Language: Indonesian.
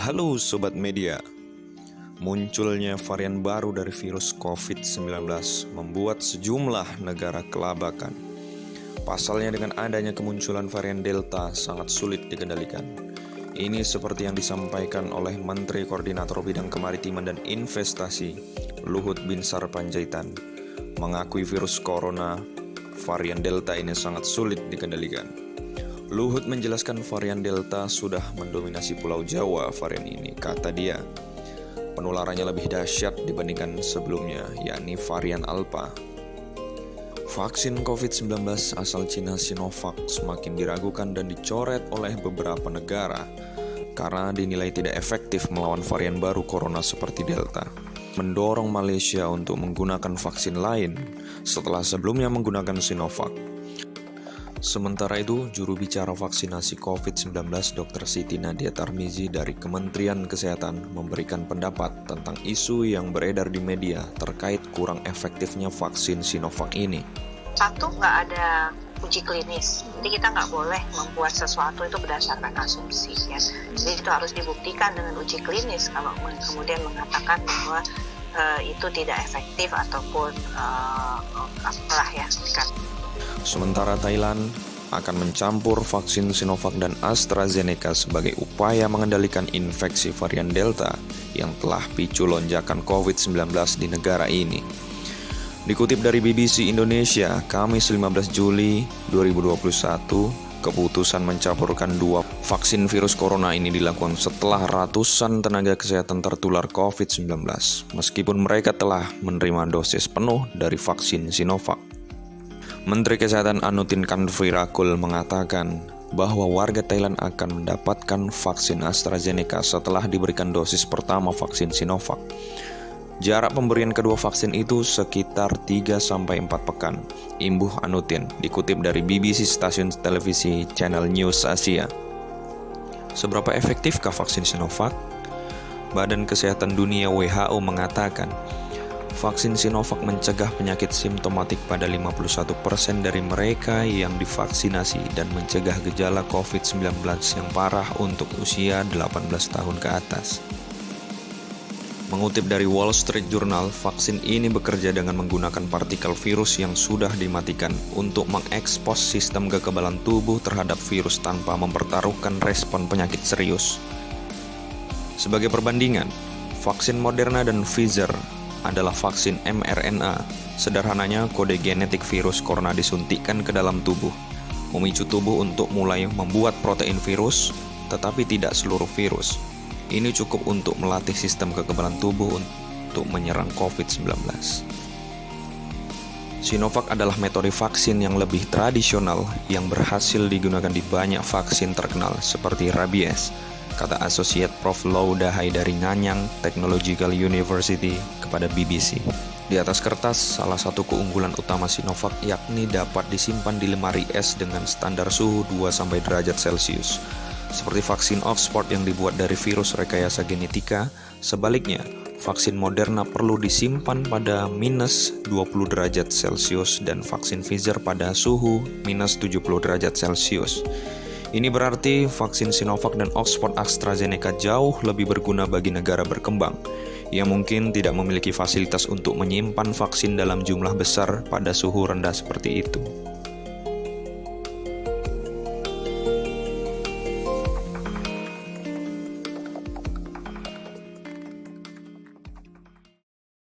Halo Sobat Media, munculnya varian baru dari virus COVID-19 membuat sejumlah negara kelabakan. Pasalnya dengan adanya kemunculan varian Delta sangat sulit dikendalikan. Ini seperti yang disampaikan oleh Menteri Koordinator Bidang Kemaritiman dan Investasi, Luhut Binsar Panjaitan, mengakui virus corona varian Delta ini sangat sulit dikendalikan. Luhut menjelaskan varian Delta sudah mendominasi Pulau Jawa varian ini, kata dia. Penularannya lebih dahsyat dibandingkan sebelumnya, yakni varian Alpha. Vaksin COVID-19 asal Cina Sinovac semakin diragukan dan dicoret oleh beberapa negara karena dinilai tidak efektif melawan varian baru corona seperti Delta. Mendorong Malaysia untuk menggunakan vaksin lain setelah sebelumnya menggunakan Sinovac. Sementara itu, juru bicara vaksinasi COVID-19 Dr. Siti Nadia Tarmizi dari Kementerian Kesehatan memberikan pendapat tentang isu yang beredar di media terkait kurang efektifnya vaksin Sinovac ini. Satu, nggak ada uji klinis, jadi kita nggak boleh membuat sesuatu itu berdasarkan asumsi, ya. Jadi itu harus dibuktikan dengan uji klinis kalau kemudian mengatakan bahwa itu tidak efektif ataupun apalah ya. Sementara Thailand akan mencampur vaksin Sinovac dan AstraZeneca sebagai upaya mengendalikan infeksi varian Delta yang telah picu lonjakan COVID-19 di negara ini. Dikutip dari BBC Indonesia, Kamis 15 Juli 2021, keputusan mencampurkan dua vaksin virus corona ini dilakukan setelah ratusan tenaga kesehatan tertular COVID-19, meskipun mereka telah menerima dosis penuh dari vaksin Sinovac. Menteri Kesehatan Anutin Kanvirakul mengatakan bahwa warga Thailand akan mendapatkan vaksin AstraZeneca setelah diberikan dosis pertama vaksin Sinovac. Jarak pemberian kedua vaksin itu sekitar 3-4 pekan, imbuh Anutin, dikutip dari BBC stasiun televisi Channel News Asia. Seberapa efektifkah vaksin Sinovac? Badan Kesehatan Dunia WHO mengatakan, vaksin Sinovac mencegah penyakit simptomatik pada 51% dari mereka yang divaksinasi dan mencegah gejala COVID-19 yang parah untuk usia 18 tahun ke atas. Mengutip dari Wall Street Journal, vaksin ini bekerja dengan menggunakan partikel virus yang sudah dimatikan untuk mengekspos sistem kekebalan tubuh terhadap virus tanpa mempertaruhkan respon penyakit serius. Sebagai perbandingan, vaksin Moderna dan Pfizer adalah vaksin mRNA. Sederhananya, kode genetik virus corona disuntikkan ke dalam tubuh, memicu tubuh untuk mulai membuat protein virus, tetapi tidak seluruh virus. Ini cukup untuk melatih sistem kekebalan tubuh untuk menyerang COVID-19. Sinovac adalah metode vaksin yang lebih tradisional yang berhasil digunakan di banyak vaksin terkenal seperti rabies, kata Associate Prof. Lauda Haidari Nanyang Technological University kepada BBC. Di atas kertas, salah satu keunggulan utama Sinovac yakni dapat disimpan di lemari es dengan standar suhu 2 derajat Celcius. Seperti vaksin Oxford yang dibuat dari virus rekayasa genetika, sebaliknya, vaksin Moderna perlu disimpan pada minus 20 derajat Celcius dan vaksin Pfizer pada suhu minus 70 derajat Celcius. Ini berarti vaksin Sinovac dan Oxford AstraZeneca jauh lebih berguna bagi negara berkembang yang mungkin tidak memiliki fasilitas untuk menyimpan vaksin dalam jumlah besar pada suhu rendah seperti itu.